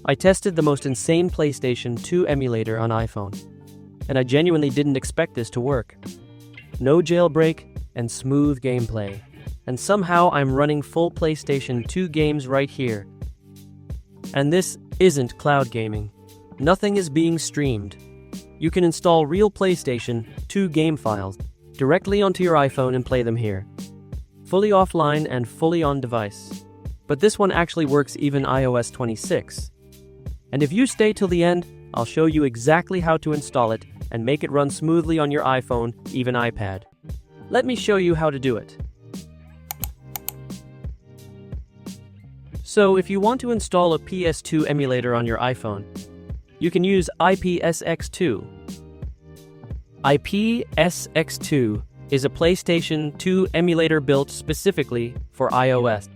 I tested the most insane PlayStation 2 emulator on iPhone, and I genuinely didn't expect this to work. No jailbreak and smooth gameplay, and somehow I'm running full PlayStation 2 games right here. And this isn't cloud gaming. Nothing is being streamed. You can install real PlayStation 2 game files directly onto your iPhone and play them here. Fully offline and fully on device. But this one actually works even iOS 26. And if you stay till the end, I'll show you exactly how to install it and make it run smoothly on your iPhone, even iPad. Let me show you how to do it. So if you want to install a PS2 emulator on your iPhone, you can use iPSX2. iPSX2 is a PlayStation 2 emulator built specifically for iOS.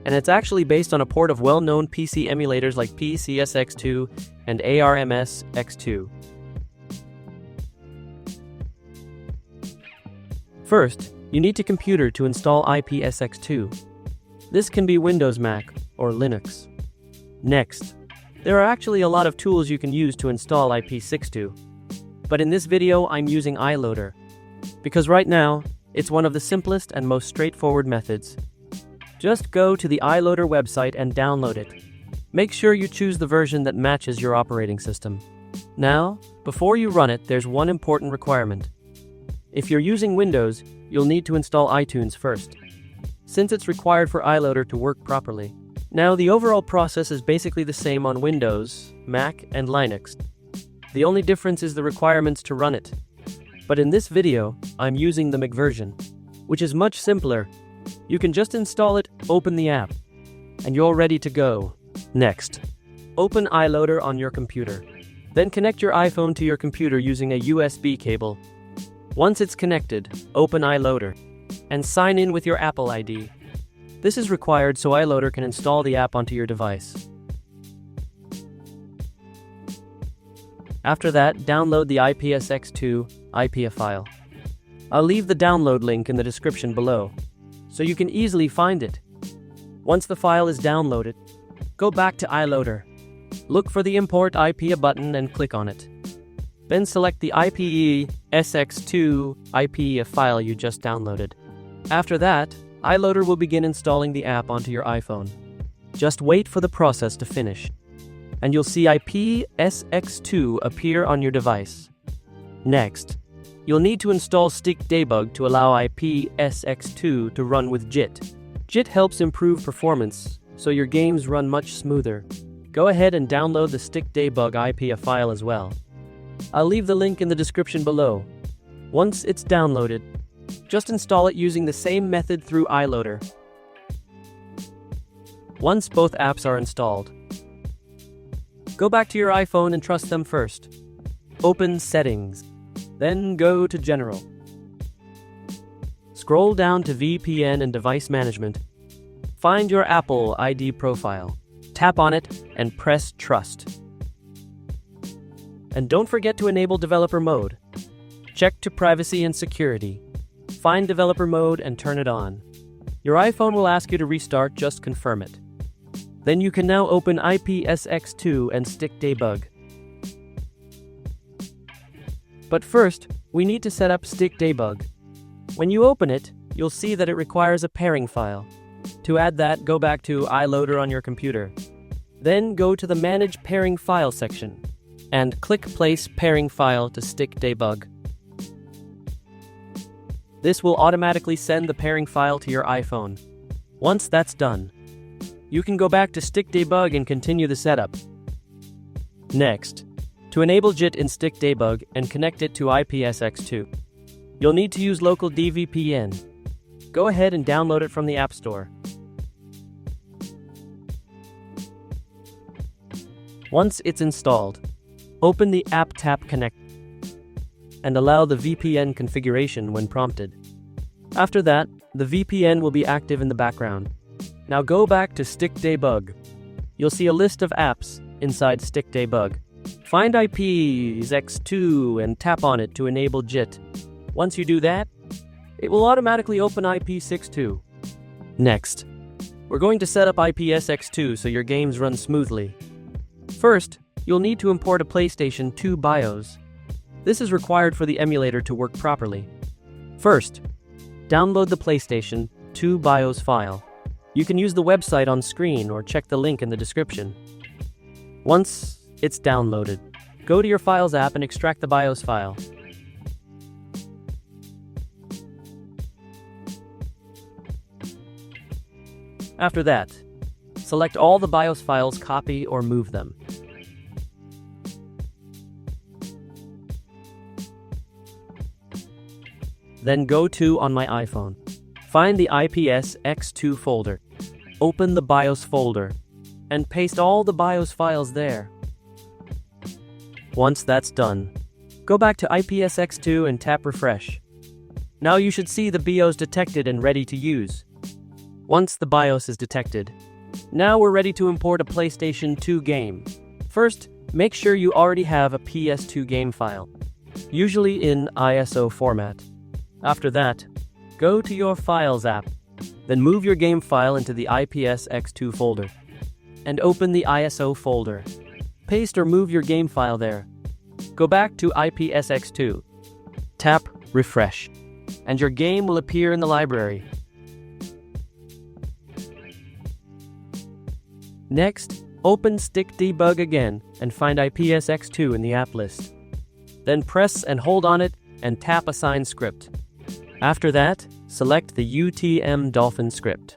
And it's actually based on a port of well-known PC emulators like PSX2 and ARMSX2. First, you need a computer to install iPSX2. This can be Windows, Mac, or Linux. Next, there are actually a lot of tools you can use to install iPSX2. But in this video, I'm using iLoader, because right now, it's one of the simplest and most straightforward methods. Just go to the iLoader website and download it. Make sure you choose the version that matches your operating system. Now, before you run it, there's one important requirement. If you're using Windows, you'll need to install iTunes first, since it's required for iLoader to work properly. Now, the overall process is basically the same on Windows, Mac, and Linux. The only difference is the requirements to run it. But in this video, I'm using the Mac version, which is much simpler. You can just install it, open the app, and you're ready to go. Next, open iLoader on your computer. Then connect your iPhone to your computer using a USB cable. Once it's connected, open iLoader and sign in with your Apple ID. This is required so iLoader can install the app onto your device. After that, download the iPSX2 IPA file. I'll leave the download link in the description below, so you can easily find it. Once the file is downloaded, go back to iLoader. Look for the Import IPA button and click on it. Then select the iPSX2 IPA file you just downloaded. After that, iLoader will begin installing the app onto your iPhone. Just wait for the process to finish, and you'll see iPSX2 appear on your device. Next, you'll need to install Stik Debug to allow iPSX2 to run with JIT. JIT helps improve performance, so your games run much smoother. Go ahead and download the Stik Debug IPA file as well. I'll leave the link in the description below. Once it's downloaded, just install it using the same method through iLoader. Once both apps are installed, go back to your iPhone and trust them first. Open Settings, then go to General. Scroll down to VPN and Device Management. Find your Apple ID profile. Tap on it and press Trust. And don't forget to enable developer mode. Check to privacy and security. Find developer mode and turn it on. Your iPhone will ask you to restart, just confirm it. Then you can now open iPSX2 and Stik Debug. But first, we need to set up Stik Debug. When you open it, you'll see that it requires a pairing file. To add that, go back to iLoader on your computer. Then go to the Manage Pairing File section and click Place Pairing File to Stik Debug. This will automatically send the pairing file to your iPhone. Once that's done, you can go back to Stik Debug and continue the setup. Next, to enable JIT in Stik Debug and connect it to iPSX2, you'll need to use LocalDevVPN. Go ahead and download it from the App Store. Once it's installed, open the app, tap Connect, and allow the VPN configuration when prompted. After that, the VPN will be active in the background. Now go back to Stik Debug. You'll see a list of apps inside Stik Debug. Find iPSX2 and tap on it to enable JIT. Once you do that, it will automatically open iPSX2. Next, we're going to set up iPSX2 so your games run smoothly. First, you'll need to import a PlayStation 2 BIOS. This is required for the emulator to work properly. First, download the PlayStation 2 BIOS file. You can use the website on screen or check the link in the description. Once it's downloaded, go to your Files app and extract the BIOS file. After that, select all the BIOS files, copy or move them. Then go to On My iPhone. Find the iPSX2 folder. Open the BIOS folder and paste all the BIOS files there. Once that's done, go back to iPSX2 and tap refresh. Now you should see the BIOS detected and ready to use. Once the BIOS is detected, now we're ready to import a PlayStation 2 game. First, make sure you already have a PS2 game file, usually in ISO format. After that, go to your Files app, then move your game file into the iPSX2 folder, and open the ISO folder. Paste or move your game file there. Go back to iPSX2, tap refresh, and your game will appear in the library. Next, open Stik Debug again and find iPSX2 in the app list. Then press and hold on it and tap Assign Script. After that, select the UTM Dolphin script.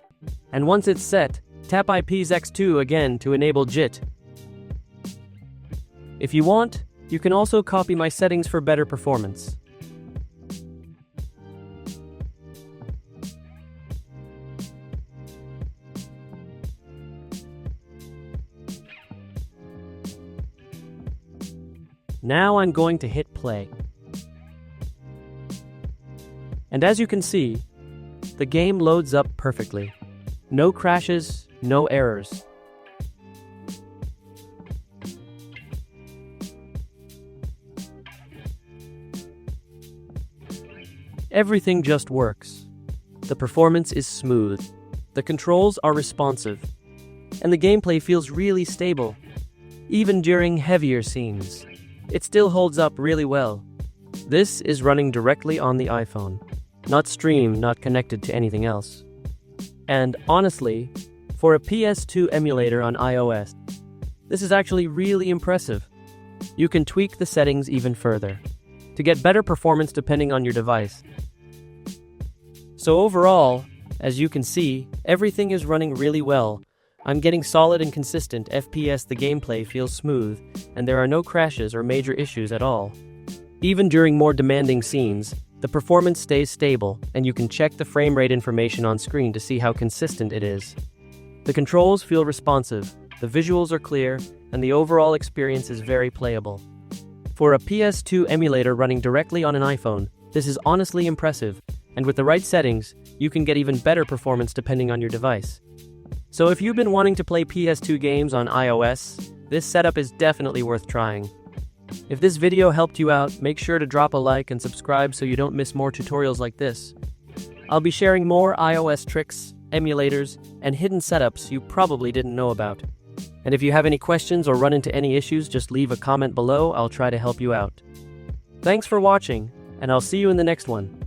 And once it's set, tap iPSX2 again to enable JIT. If you want, you can also copy my settings for better performance. Now I'm going to hit play. And as you can see, the game loads up perfectly. No crashes, no errors. Everything just works. The performance is smooth. The controls are responsive. And the gameplay feels really stable. Even during heavier scenes, it still holds up really well. This is running directly on the iPhone. Not streamed, not connected to anything else. And honestly, for a PS2 emulator on iOS, this is actually really impressive. You can tweak the settings even further to get better performance depending on your device. So overall, as you can see, everything is running really well. I'm getting solid and consistent FPS, the gameplay feels smooth, and there are no crashes or major issues at all. Even during more demanding scenes, the performance stays stable, and you can check the frame rate information on screen to see how consistent it is. The controls feel responsive, the visuals are clear, and the overall experience is very playable. For a PS2 emulator running directly on an iPhone, this is honestly impressive, and with the right settings, you can get even better performance depending on your device. So if you've been wanting to play PS2 games on iOS, this setup is definitely worth trying. If this video helped you out, make sure to drop a like and subscribe so you don't miss more tutorials like this. I'll be sharing more iOS tricks, emulators, and hidden setups you probably didn't know about. And if you have any questions or run into any issues, just leave a comment below, I'll try to help you out. Thanks for watching, and I'll see you in the next one.